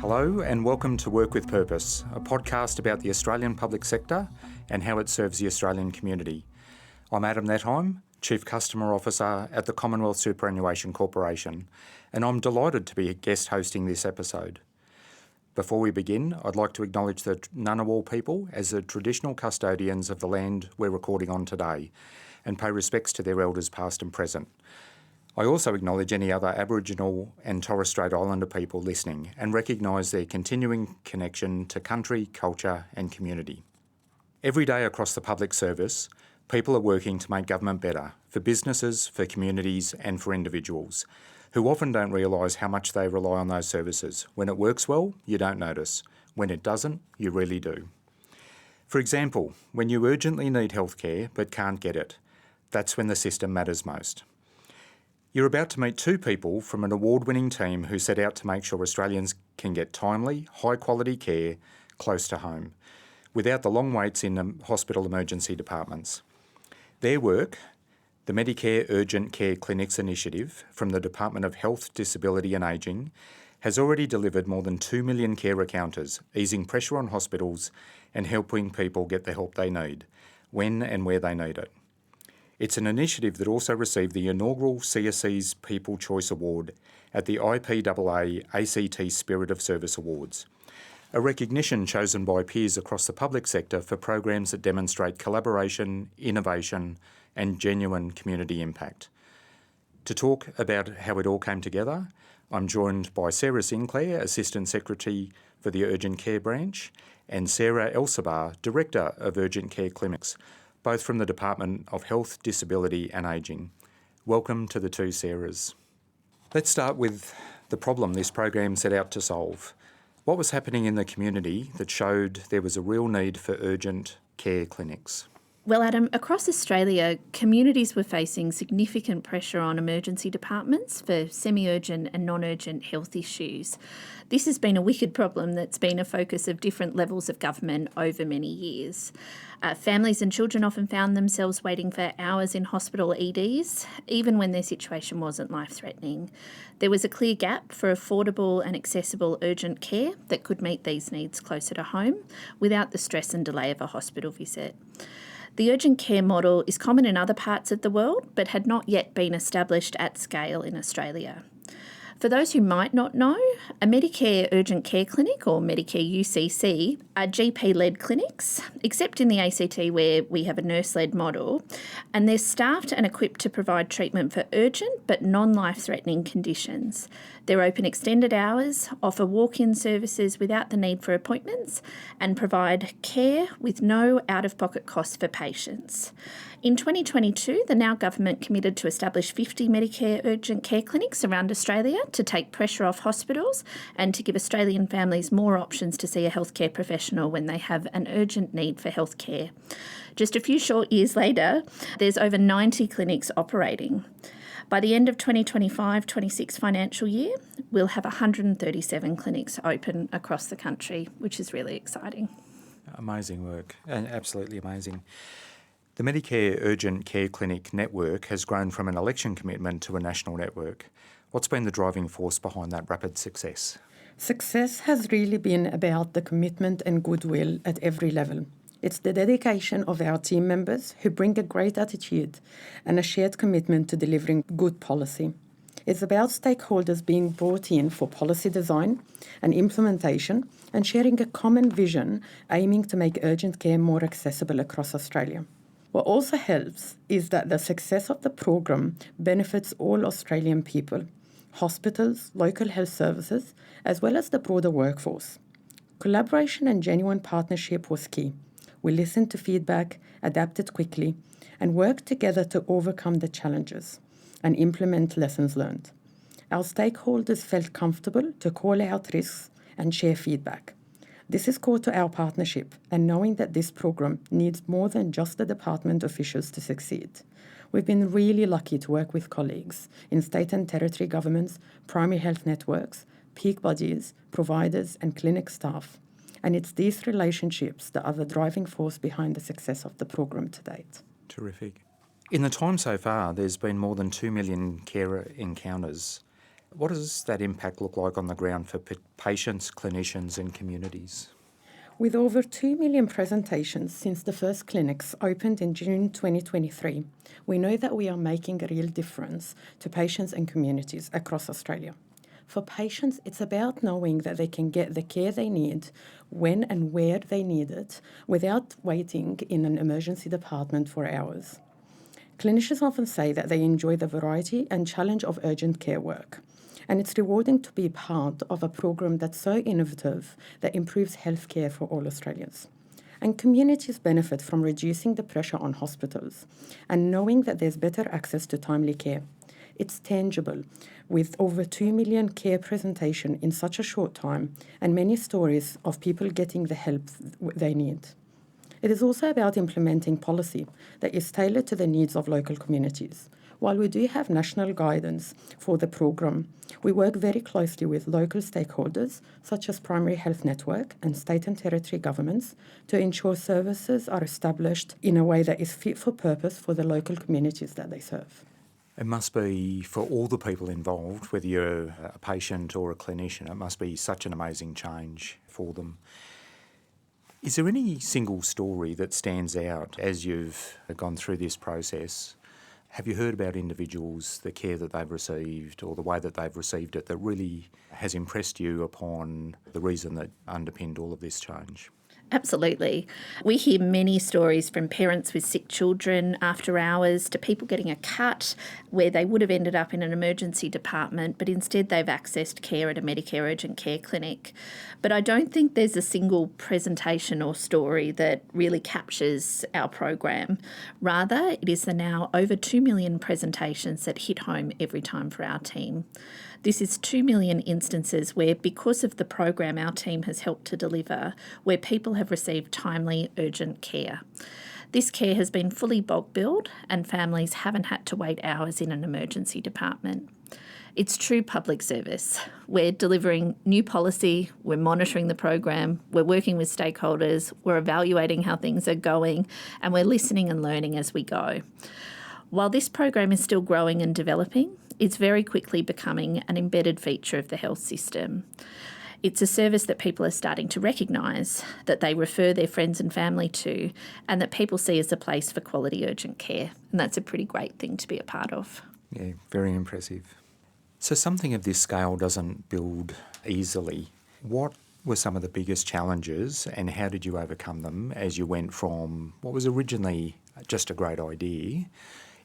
Hello and welcome to Work with Purpose, a podcast about the Australian public sector and how it serves the Australian community. I'm Adam Nettheim, Chief Customer Officer at the Commonwealth Superannuation Corporation, and I'm delighted to be guest hosting this episode. Before we begin, I'd like to acknowledge the Ngunnawal people as the traditional custodians of the land we're recording on today, and pay respects to their elders past and present. I also acknowledge any other Aboriginal and Torres Strait Islander people listening and recognise their continuing connection to country, culture and community. Every day across the public service, people are working to make government better for businesses, for communities and for individuals, who often don't realise how much they rely on those services. When it works well, you don't notice. When it doesn't, you really do. For example, when you urgently need healthcare but can't get it, that's when the system matters most. You're about to meet two people from an award-winning team who set out to make sure Australians can get timely, high-quality care close to home, without the long waits in hospital emergency departments. Their work, the Medicare Urgent Care Clinics initiative from the Department of Health, Disability and Ageing, has already delivered more than 2 million care encounters, easing pressure on hospitals and helping people get the help they need, when and where they need it. It's an initiative that also received the inaugural CSC's People Choice Award at the IPAA ACT Spirit of Service Awards, a recognition chosen by peers across the public sector for programs that demonstrate collaboration, innovation and genuine community impact. To talk about how it all came together, I'm joined by Sarah Sinclair, Assistant Secretary for the Urgent Care Branch, and Sarah El-Sabbagh, Director of Urgent Care Clinics, both from the Department of Health, Disability and Ageing. Welcome to the two Sarahs. Let's start with the problem this program set out to solve. What was happening in the community that showed there was a real need for urgent care clinics? Well, Adam, across Australia, communities were facing significant pressure on emergency departments for semi-urgent and non-urgent health issues. This has been a wicked problem that's been a focus of different levels of government over many years. Families and children often found themselves waiting for hours in hospital EDs, even when their situation wasn't life-threatening. There was a clear gap for affordable and accessible urgent care that could meet these needs closer to home without the stress and delay of a hospital visit. The urgent care model is common in other parts of the world, but had not yet been established at scale in Australia. For those who might not know, a Medicare Urgent Care Clinic, or Medicare UCC, are GP-led clinics, except in the ACT where we have a nurse-led model, and they're staffed and equipped to provide treatment for urgent but non-life-threatening conditions. They're open extended hours, offer walk-in services without the need for appointments, and provide care with no out-of-pocket costs for patients. In 2022, the now government committed to establish 50 Medicare urgent care clinics around Australia to take pressure off hospitals and to give Australian families more options to see a healthcare professional when they have an urgent need for healthcare. Just a few short years later, there's over 90 clinics operating. By the end of 2025-26 financial year, we'll have 137 clinics open across the country, which is really exciting. Amazing work, and absolutely amazing. The Medicare Urgent Care Clinic network has grown from an election commitment to a national network. What's been the driving force behind that rapid success? Success has really been about the commitment and goodwill at every level. It's the dedication of our team members who bring a great attitude and a shared commitment to delivering good policy. It's about stakeholders being brought in for policy design and implementation and sharing a common vision aiming to make urgent care more accessible across Australia. What also helps is that the success of the program benefits all Australian people, hospitals, local health services, as well as the broader workforce. Collaboration and genuine partnership was key. We listened to feedback, adapted quickly, and worked together to overcome the challenges and implement lessons learned. Our stakeholders felt comfortable to call out risks and share feedback. This is core to our partnership and knowing that this program needs more than just the department officials to succeed. We've been really lucky to work with colleagues in state and territory governments, primary health networks, peak bodies, providers and clinic staff. And it's these relationships that are the driving force behind the success of the program to date. Terrific. In the time so far, there's been more than 2 million carer encounters. What does that impact look like on the ground for patients, clinicians and communities? With over 2 million presentations since the first clinics opened in June 2023, we know that we are making a real difference to patients and communities across Australia. For patients, it's about knowing that they can get the care they need when and where they need it without waiting in an emergency department for hours. Clinicians often say that they enjoy the variety and challenge of urgent care work. And it's rewarding to be part of a program that's so innovative that improves healthcare for all Australians. And communities benefit from reducing the pressure on hospitals and knowing that there's better access to timely care. It's tangible, with over 2 million care presentations in such a short time and many stories of people getting the help they need. It is also about implementing policy that is tailored to the needs of local communities. While we do have national guidance for the program, we work very closely with local stakeholders, such as Primary Health Network and state and territory governments, to ensure services are established in a way that is fit for purpose for the local communities that they serve. It must be, for all the people involved, whether you're a patient or a clinician, it must be such an amazing change for them. Is there any single story that stands out as you've gone through this process? Have you heard about individuals, the care that they've received or the way that they've received it that really has impressed you upon the reason that underpinned all of this change? Absolutely. We hear many stories from parents with sick children after hours to people getting a cut where they would have ended up in an emergency department, but instead they've accessed care at a Medicare Urgent Care Clinic. But I don't think there's a single presentation or story that really captures our program. Rather, it is the now over 2 million presentations that hit home every time for our team. This is 2 million instances where, because of the program our team has helped to deliver, where people have received timely, urgent care. This care has been fully bulk billed and families haven't had to wait hours in an emergency department. It's true public service. We're delivering new policy, we're monitoring the program, we're working with stakeholders, we're evaluating how things are going, and we're listening and learning as we go. While this program is still growing and developing, it's very quickly becoming an embedded feature of the health system. It's a service that people are starting to recognise, that they refer their friends and family to, and that people see as a place for quality urgent care. And that's a pretty great thing to be a part of. Yeah, very impressive. So something of this scale doesn't build easily. What were some of the biggest challenges and how did you overcome them as you went from what was originally just a great idea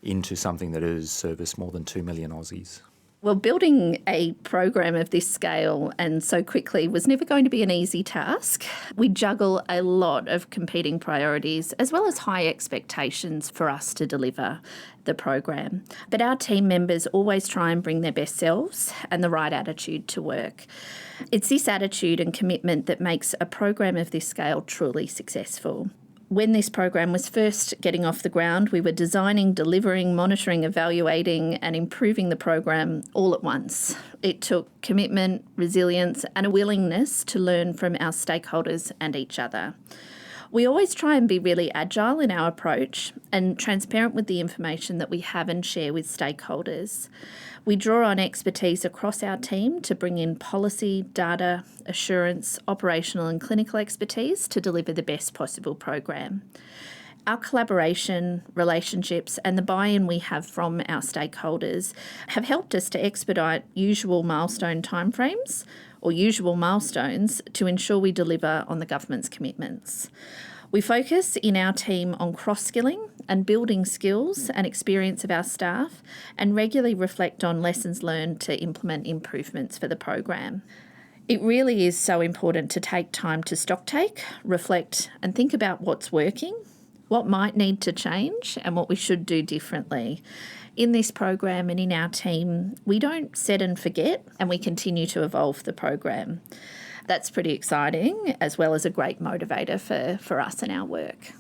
into something that has serviced more than 2 million Aussies? Well, building a program of this scale and so quickly was never going to be an easy task. We juggle a lot of competing priorities as well as high expectations for us to deliver the program. But our team members always try and bring their best selves and the right attitude to work. It's this attitude and commitment that makes a program of this scale truly successful. When this program was first getting off the ground, we were designing, delivering, monitoring, evaluating and improving the program all at once. It took commitment, resilience and a willingness to learn from our stakeholders and each other. We always try and be really agile in our approach and transparent with the information that we have and share with stakeholders. We draw on expertise across our team to bring in policy, data, assurance, operational and clinical expertise to deliver the best possible program. Our collaboration, relationships and the buy-in we have from our stakeholders have helped us to expedite usual milestone timeframes or usual milestones to ensure we deliver on the government's commitments. We focus in our team on cross-skilling and building skills and experience of our staff and regularly reflect on lessons learned to implement improvements for the program. It really is so important to take time to stocktake, reflect and think about what's working, what might need to change and what we should do differently. In this program and in our team, we don't set and forget and we continue to evolve the program. That's pretty exciting, as well as a great motivator for us and our work.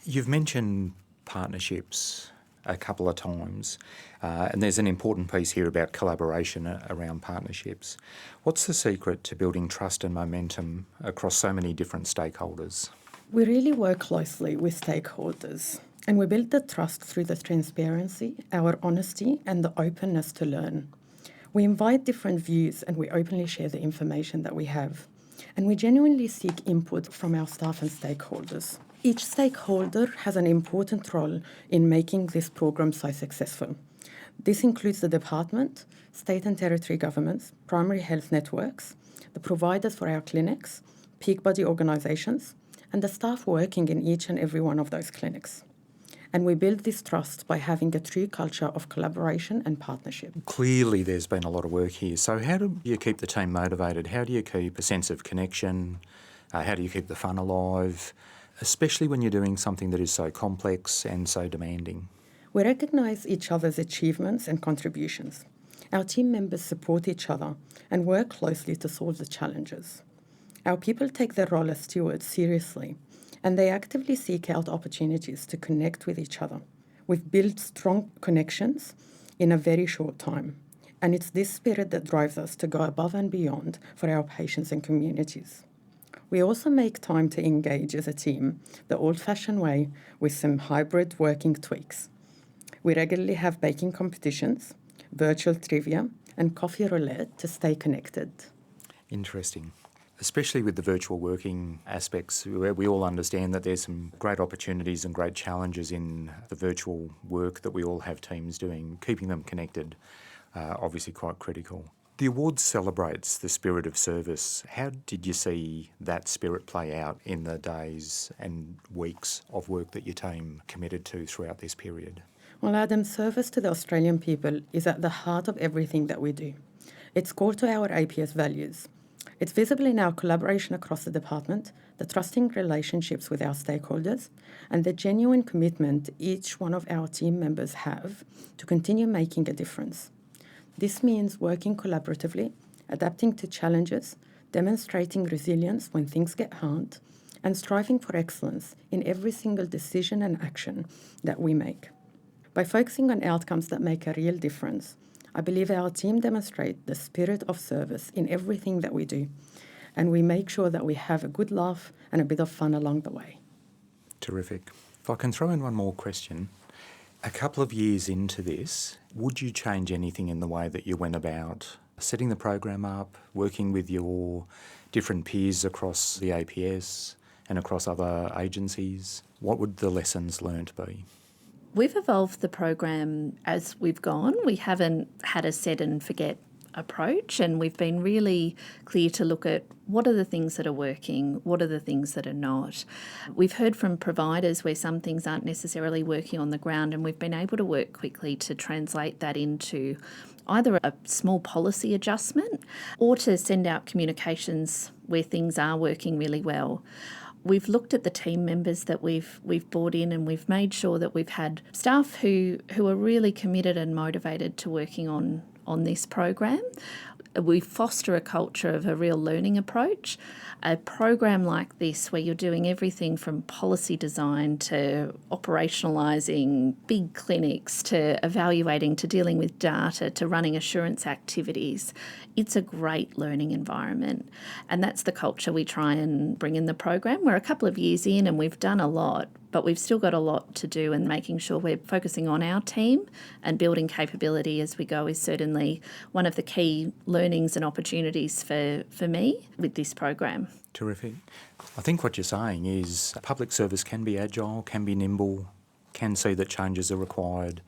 You've mentioned partnerships a couple of times, and there's an important piece here about collaboration around partnerships. What's the secret to building trust and momentum across so many different stakeholders? We really work closely with stakeholders, and we build the trust through the transparency, our honesty, and the openness to learn. We invite different views and we openly share the information that we have. And we genuinely seek input from our staff and stakeholders. Each stakeholder has an important role in making this program so successful. This includes the department, state and territory governments, primary health networks, the providers for our clinics, peak body organisations, and the staff working in each and every one of those clinics. And we build this trust by having a true culture of collaboration and partnership. Clearly there's been a lot of work here. So how do you keep the team motivated? How do you keep a sense of connection? How do you keep the fun alive, especially when you're doing something that is so complex and so demanding? We recognise each other's achievements and contributions. Our team members support each other and work closely to solve the challenges. Our people take their role as stewards seriously, and they actively seek out opportunities to connect with each other. We've built strong connections in a very short time, and it's this spirit that drives us to go above and beyond for our patients and communities. We also make time to engage as a team the old-fashioned way with some hybrid working tweaks. We regularly have baking competitions, virtual trivia, and coffee roulette to stay connected. Interesting. Especially with the virtual working aspects, where we all understand that there's some great opportunities and great challenges in the virtual work that we all have teams doing. Keeping them connected, obviously quite critical. The award celebrates the spirit of service. How did you see that spirit play out in the days and weeks of work that your team committed to throughout this period? Well, Adam, service to the Australian people is at the heart of everything that we do. It's core to our APS values. It's visible in our collaboration across the department, the trusting relationships with our stakeholders, and the genuine commitment each one of our team members have to continue making a difference. This means working collaboratively, adapting to challenges, demonstrating resilience when things get hard, and striving for excellence in every single decision and action that we make. By focusing on outcomes that make a real difference, I believe our team demonstrates the spirit of service in everything that we do, and we make sure that we have a good laugh and a bit of fun along the way. Terrific. If I can throw in one more question. A couple of years into this, would you change anything in the way that you went about setting the program up, working with your different peers across the APS and across other agencies? What would the lessons learnt be? We've evolved the program as we've gone. We haven't had a set and forget approach, and we've been really clear to look at what are the things that are working, what are the things that are not. We've heard from providers where some things aren't necessarily working on the ground, and we've been able to work quickly to translate that into either a small policy adjustment or to send out communications where things are working really well. We've looked at the team members that we've brought in, and we've made sure that we've had staff who are really committed and motivated to working on this program. We foster a culture of a real learning approach. A program like this, where you're doing everything from policy design to operationalising big clinics to evaluating to dealing with data to running assurance activities, it's a great learning environment. And that's the culture we try and bring in the program. We're a couple of years in and we've done a lot, but we've still got a lot to do, and making sure we're focusing on our team and building capability as we go is certainly one of the key learnings and opportunities for me with this program. Terrific. I think what you're saying is public service can be agile, can be nimble, can see that changes are required.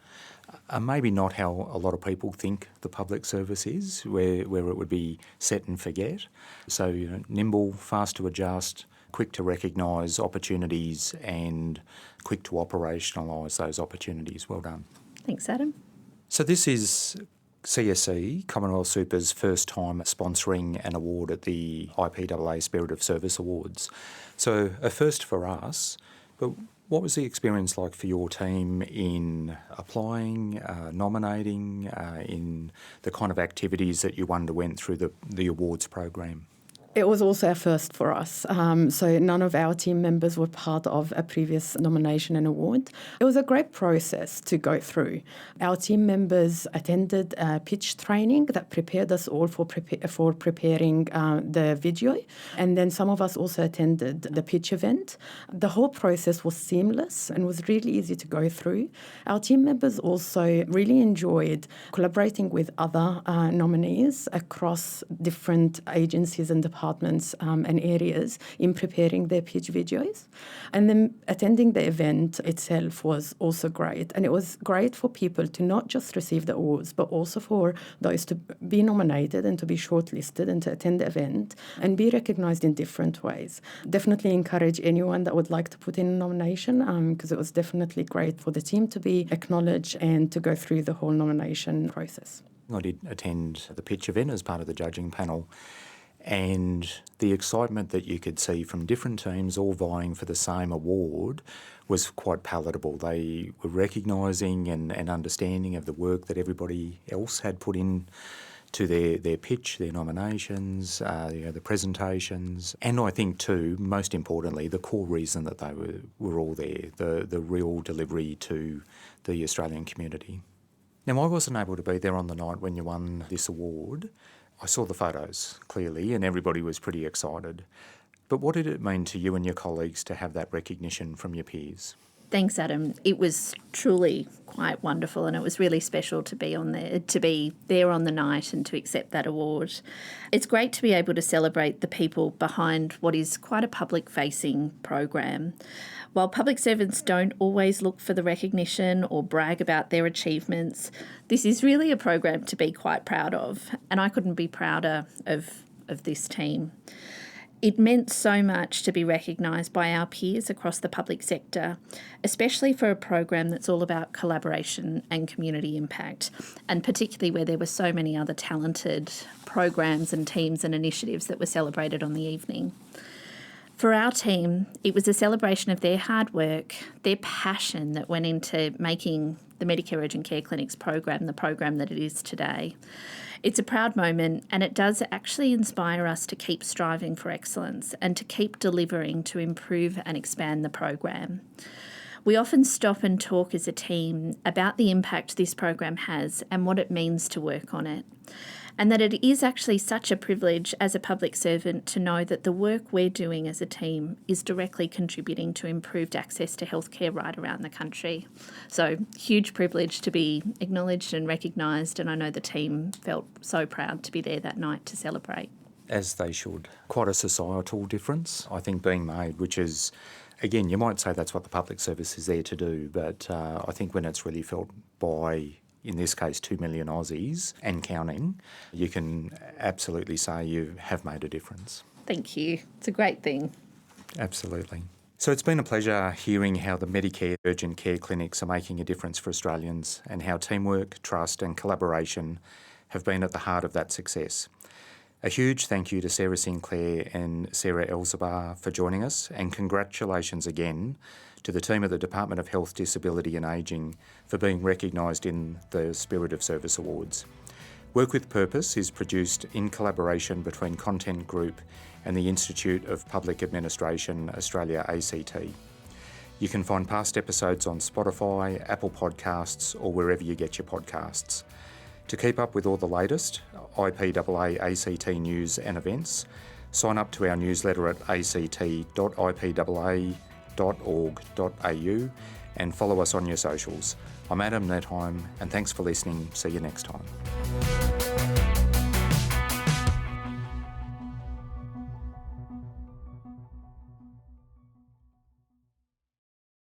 Maybe not how a lot of people think the public service is, where it would be set and forget. So, nimble, fast to adjust, quick to recognise opportunities and quick to operationalise those opportunities. Well done. Thanks, Adam. So this is CSC, Commonwealth Super's first time sponsoring an award at the IPAA Spirit of Service Awards. So a first for us, but what was the experience like for your team in applying, nominating, in the kind of activities that you underwent through the awards program? It was also a first for us. So none of our team members were part of a previous nomination and award. It was a great process to go through. Our team members attended a pitch training that prepared us all for preparing the video. And then some of us also attended the pitch event. The whole process was seamless and was really easy to go through. Our team members also really enjoyed collaborating with other nominees across different agencies and departments and areas in preparing their pitch videos. And then attending the event itself was also great. And it was great for people to not just receive the awards, but also for those to be nominated and to be shortlisted and to attend the event and be recognised in different ways. Definitely encourage anyone that would like to put in a nomination because it was definitely great for the team to be acknowledged and to go through the whole nomination process. I did attend the pitch event as part of the judging panel, and the excitement that you could see from different teams all vying for the same award was quite palatable. They were recognising and understanding of the work that everybody else had put in to their pitch, their nominations, the presentations, and I think too, most importantly, the core reason that they were all there, the real delivery to the Australian community. Now, I wasn't able to be there on the night when you won this award. I saw the photos clearly and everybody was pretty excited. But what did it mean to you and your colleagues to have that recognition from your peers? Thanks, Adam. It was truly quite wonderful, and it was really special to be there on the night and to accept that award. It's great to be able to celebrate the people behind what is quite a public-facing program. While public servants don't always look for the recognition or brag about their achievements, this is really a program to be quite proud of, and I couldn't be prouder of this team. It meant so much to be recognised by our peers across the public sector, especially for a program that's all about collaboration and community impact, and particularly where there were so many other talented programs and teams and initiatives that were celebrated on the evening. For our team, it was a celebration of their hard work, their passion that went into making the Medicare Urgent Care Clinics program the program that it is today. It's a proud moment, and it does actually inspire us to keep striving for excellence and to keep delivering to improve and expand the program. We often stop and talk as a team about the impact this program has and what it means to work on it, and that it is actually such a privilege as a public servant to know that the work we're doing as a team is directly contributing to improved access to healthcare right around the country. So, huge privilege to be acknowledged and recognised, and I know the team felt so proud to be there that night to celebrate. As they should. Quite a societal difference, I think, being made, which is, again, you might say that's what the public service is there to do, but I think when it's really felt by, in this case, 2 million Aussies and counting, you can absolutely say you have made a difference. Thank you. It's a great thing. Absolutely. So it's been a pleasure hearing how the Medicare Urgent Care Clinics are making a difference for Australians and how teamwork, trust and collaboration have been at the heart of that success. A huge thank you to Sarah Sinclair and Sarah El-Sabbagh for joining us, and congratulations again to the team at the Department of Health, Disability and Ageing for being recognised in the Spirit of Service Awards. Work with Purpose is produced in collaboration between Content Group and the Institute of Public Administration Australia ACT. You can find past episodes on Spotify, Apple Podcasts or wherever you get your podcasts. To keep up with all the latest IPAA ACT news and events, sign up to our newsletter at act.ipaa.org.au and follow us on your socials. I'm Adam Nettheim, and thanks for listening. See you next time.